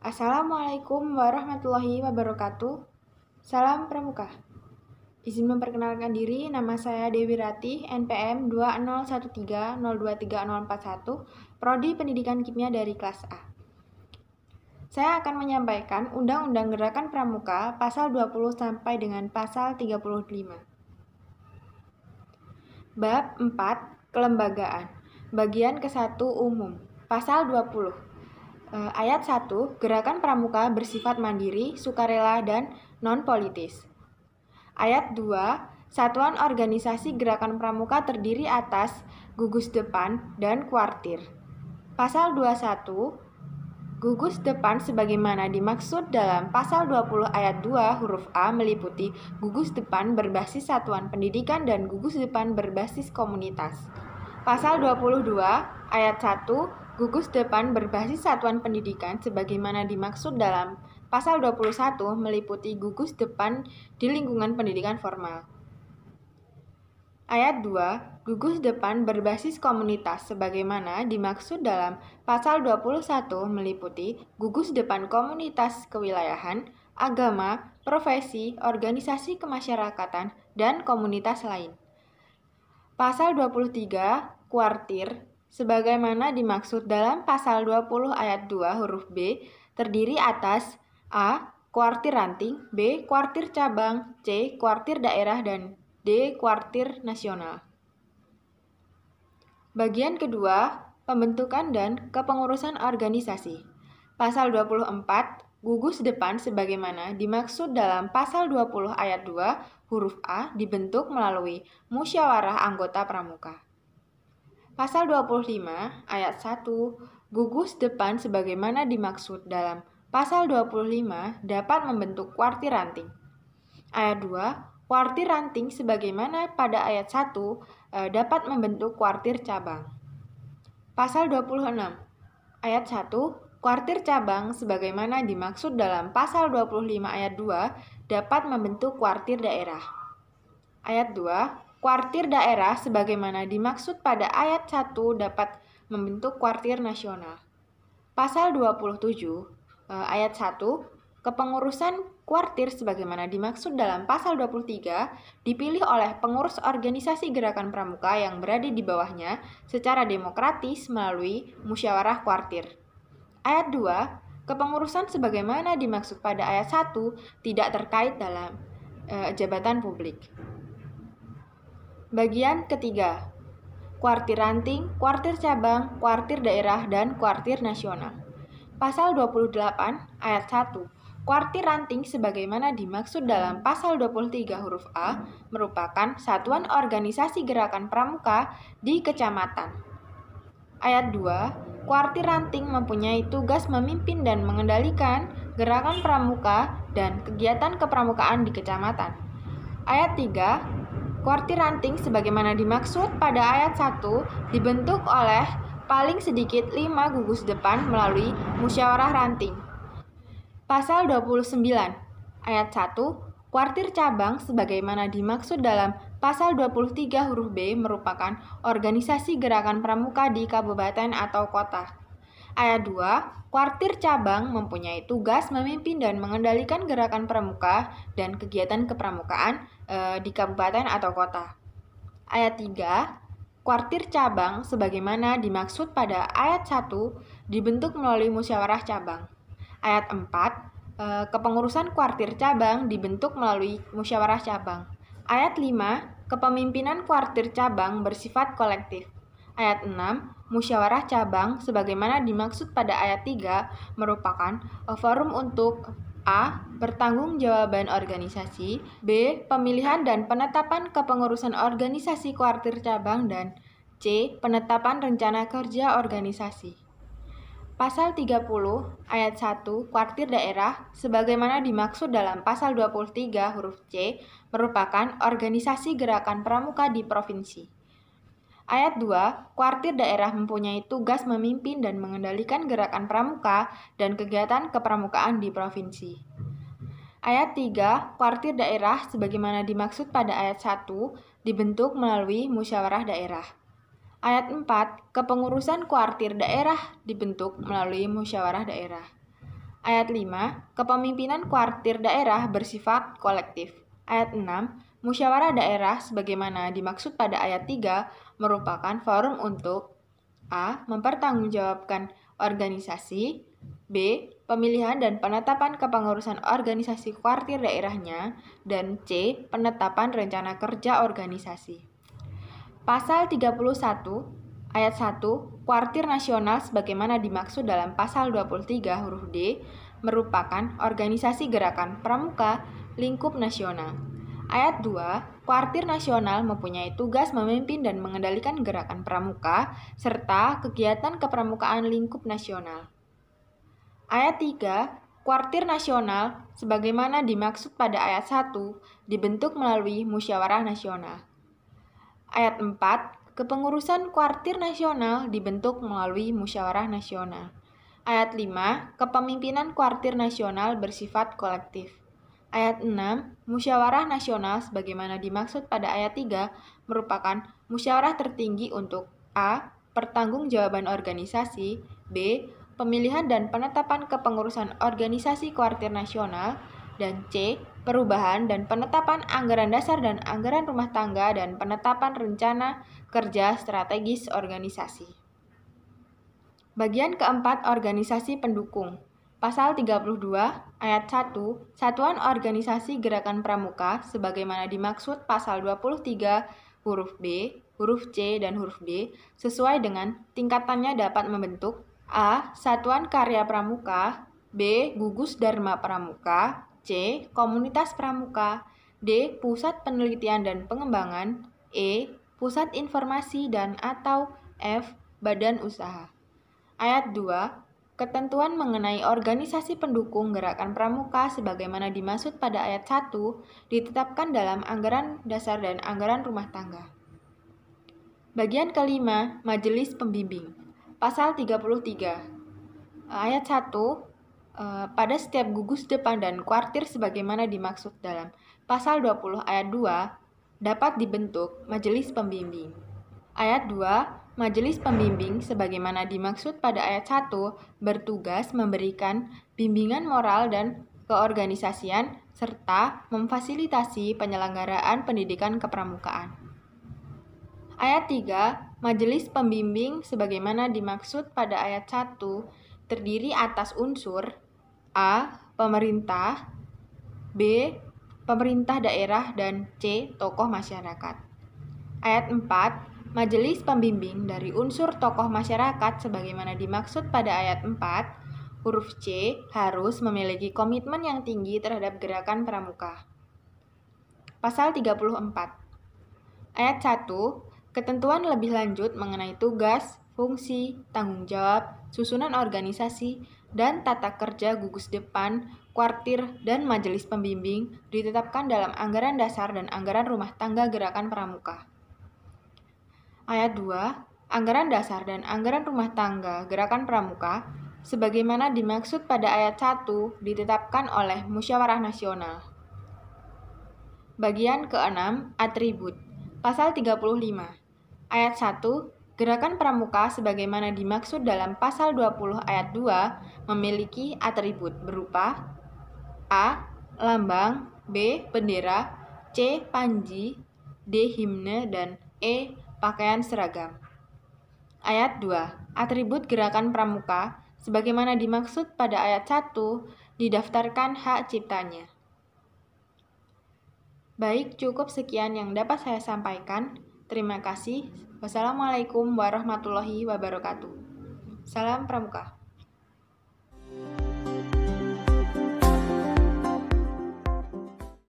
Assalamualaikum warahmatullahi wabarakatuh. Salam Pramuka. Izin memperkenalkan diri, nama saya Dewi Ratih, NPM 2013023041, Prodi Pendidikan Kimia dari kelas A. Saya akan menyampaikan Undang-Undang Gerakan Pramuka pasal 20 sampai dengan pasal 35. Bab 4, Kelembagaan. Bagian ke-1 Umum. Pasal 20. Ayat 1, Gerakan Pramuka bersifat mandiri, sukarela, dan non-politis. Ayat 2, Satuan Organisasi Gerakan Pramuka terdiri atas gugus depan dan kuartir. Pasal 21, gugus depan sebagaimana dimaksud dalam pasal 20 ayat 2 huruf A meliputi gugus depan berbasis satuan pendidikan dan gugus depan berbasis komunitas. Pasal 22 ayat 1, gugus depan berbasis satuan pendidikan sebagaimana dimaksud dalam pasal 21 meliputi gugus depan di lingkungan pendidikan formal. Ayat 2, gugus depan berbasis komunitas sebagaimana dimaksud dalam pasal 21 meliputi gugus depan komunitas kewilayahan, agama, profesi, organisasi kemasyarakatan, dan komunitas lain. Pasal 23, kuartir sebagaimana dimaksud dalam pasal 20 ayat 2 huruf B terdiri atas A. Kuartir ranting, B. Kuartir cabang, C. Kuartir daerah, dan D. Kuartir nasional. Bagian kedua, pembentukan dan kepengurusan organisasi. Pasal 24, gugus depan sebagaimana dimaksud dalam pasal 20 ayat 2 huruf A dibentuk melalui musyawarah anggota pramuka. Pasal 25 ayat 1, gugus depan sebagaimana dimaksud dalam pasal 25 dapat membentuk kuartir ranting. Ayat 2, kuartir ranting sebagaimana pada ayat 1 dapat membentuk kuartir cabang. Pasal 26 ayat 1, kuartir cabang sebagaimana dimaksud dalam pasal 25 ayat 2 dapat membentuk kuartir daerah. Ayat 2, kuartir daerah sebagaimana dimaksud pada ayat 1 dapat membentuk kuartir nasional. Pasal 27 ayat 1, kepengurusan kuartir sebagaimana dimaksud dalam pasal 23 dipilih oleh pengurus organisasi gerakan pramuka yang berada di bawahnya secara demokratis melalui musyawarah kuartir. Ayat 2, kepengurusan sebagaimana dimaksud pada ayat 1 tidak terkait dalam jabatan publik. Bagian ketiga, kuartir ranting, kuartir cabang, kuartir daerah, dan kuartir nasional. Pasal 28 ayat 1, kuartir ranting sebagaimana dimaksud dalam pasal 23 huruf A merupakan satuan organisasi gerakan pramuka di kecamatan. Ayat 2, kuartir ranting mempunyai tugas memimpin dan mengendalikan gerakan pramuka dan kegiatan kepramukaan di kecamatan. Ayat 3, kuartir ranting sebagaimana dimaksud pada ayat 1 dibentuk oleh paling sedikit 5 gugus depan melalui musyawarah ranting. Pasal 29 ayat 1, kuartir cabang sebagaimana dimaksud dalam pasal 23 huruf B merupakan organisasi gerakan pramuka di kabupaten atau kota. Ayat 2, kuartir cabang mempunyai tugas memimpin dan mengendalikan gerakan pramuka dan kegiatan kepramukaan di kabupaten atau kota. Ayat 3, kuartir cabang sebagaimana dimaksud pada ayat 1 dibentuk melalui musyawarah cabang. Ayat 4, kepengurusan kuartir cabang dibentuk melalui musyawarah cabang. Ayat 5, kepemimpinan kuartir cabang bersifat kolektif. Ayat 6, musyawarah cabang sebagaimana dimaksud pada ayat 3 merupakan forum untuk A. Pertanggungjawaban organisasi, B. Pemilihan dan penetapan kepengurusan organisasi kuartir cabang, dan C. Penetapan rencana kerja organisasi. Pasal 30 ayat 1 kuartir daerah sebagaimana dimaksud dalam pasal 23 huruf C merupakan organisasi gerakan pramuka di provinsi. Ayat 2, kuartir daerah mempunyai tugas memimpin dan mengendalikan gerakan pramuka dan kegiatan kepramukaan di provinsi. Ayat 3, kuartir daerah sebagaimana dimaksud pada ayat 1 dibentuk melalui musyawarah daerah. Ayat 4, kepengurusan kuartir daerah dibentuk melalui musyawarah daerah. Ayat 5, kepemimpinan kuartir daerah bersifat kolektif. Ayat 6, musyawarah daerah sebagaimana dimaksud pada ayat 3 merupakan forum untuk A. Mempertanggungjawabkan organisasi, B. Pemilihan dan penetapan kepengurusan organisasi kuartir daerahnya, dan C. Penetapan rencana kerja organisasi. Pasal 31 Ayat 1, kuartir nasional sebagaimana dimaksud dalam pasal 23 huruf D merupakan organisasi gerakan pramuka lingkup nasional. Ayat 2, kuartir nasional mempunyai tugas memimpin dan mengendalikan gerakan pramuka serta kegiatan kepramukaan lingkup nasional. Ayat 3, kuartir nasional sebagaimana dimaksud pada ayat 1 dibentuk melalui musyawarah nasional. Ayat 4, kepengurusan kuartir nasional dibentuk melalui musyawarah nasional. Ayat 5, kepemimpinan kuartir nasional bersifat kolektif. Ayat 6, musyawarah nasional sebagaimana dimaksud pada ayat 3 merupakan musyawarah tertinggi untuk A. Pertanggungjawaban organisasi, B. Pemilihan dan penetapan kepengurusan organisasi kuartir nasional, dan C. Perubahan dan penetapan anggaran dasar dan anggaran rumah tangga dan penetapan rencana kerja strategis organisasi. Bagian keempat, organisasi pendukung. Pasal 32 ayat 1, satuan organisasi gerakan pramuka sebagaimana dimaksud pasal 23 huruf B, huruf C, dan huruf D sesuai dengan tingkatannya dapat membentuk A. Satuan karya pramuka, B. Gugus Dharma Pramuka, C. Komunitas pramuka, D. Pusat penelitian dan pengembangan, E. Pusat informasi dan atau F. Badan usaha. Ayat 2, ketentuan mengenai organisasi pendukung gerakan pramuka sebagaimana dimaksud pada ayat 1 ditetapkan dalam anggaran dasar dan anggaran rumah tangga. Bagian kelima, Majelis Pembimbing. Pasal 33 ayat 1, pada setiap gugus depan dan kuartir sebagaimana dimaksud dalam pasal 20 ayat 2 dapat dibentuk majelis pembimbing. Ayat 2, majelis pembimbing sebagaimana dimaksud pada ayat 1 bertugas memberikan bimbingan moral dan keorganisasian serta memfasilitasi penyelenggaraan pendidikan kepramukaan. Ayat 3, majelis pembimbing sebagaimana dimaksud pada ayat 1 terdiri atas unsur A. Pemerintah, B. Pemerintah daerah, dan C. Tokoh masyarakat. Ayat 4, majelis pembimbing dari unsur tokoh masyarakat sebagaimana dimaksud pada ayat 4, huruf C harus memiliki komitmen yang tinggi terhadap gerakan pramuka. Pasal 34 ayat 1, ketentuan lebih lanjut mengenai tugas, fungsi, tanggung jawab, susunan organisasi, dan tata kerja gugus depan, kuartir, dan majelis pembimbing ditetapkan dalam anggaran dasar dan anggaran rumah tangga gerakan pramuka. Ayat 2, anggaran dasar dan anggaran rumah tangga gerakan pramuka sebagaimana dimaksud pada ayat 1 ditetapkan oleh musyawarah nasional. Bagian ke-6, atribut. Pasal 35 ayat 1, gerakan pramuka sebagaimana dimaksud dalam pasal 20 ayat 2 memiliki atribut berupa A. Lambang, B. Bendera, C. Panji, D. Himne, dan E. Pakaian seragam. Ayat 2, atribut gerakan pramuka sebagaimana dimaksud pada ayat 1 didaftarkan hak ciptanya. Baik, cukup sekian yang dapat saya sampaikan. Terima kasih. Wassalamualaikum warahmatullahi wabarakatuh. Salam Pramuka.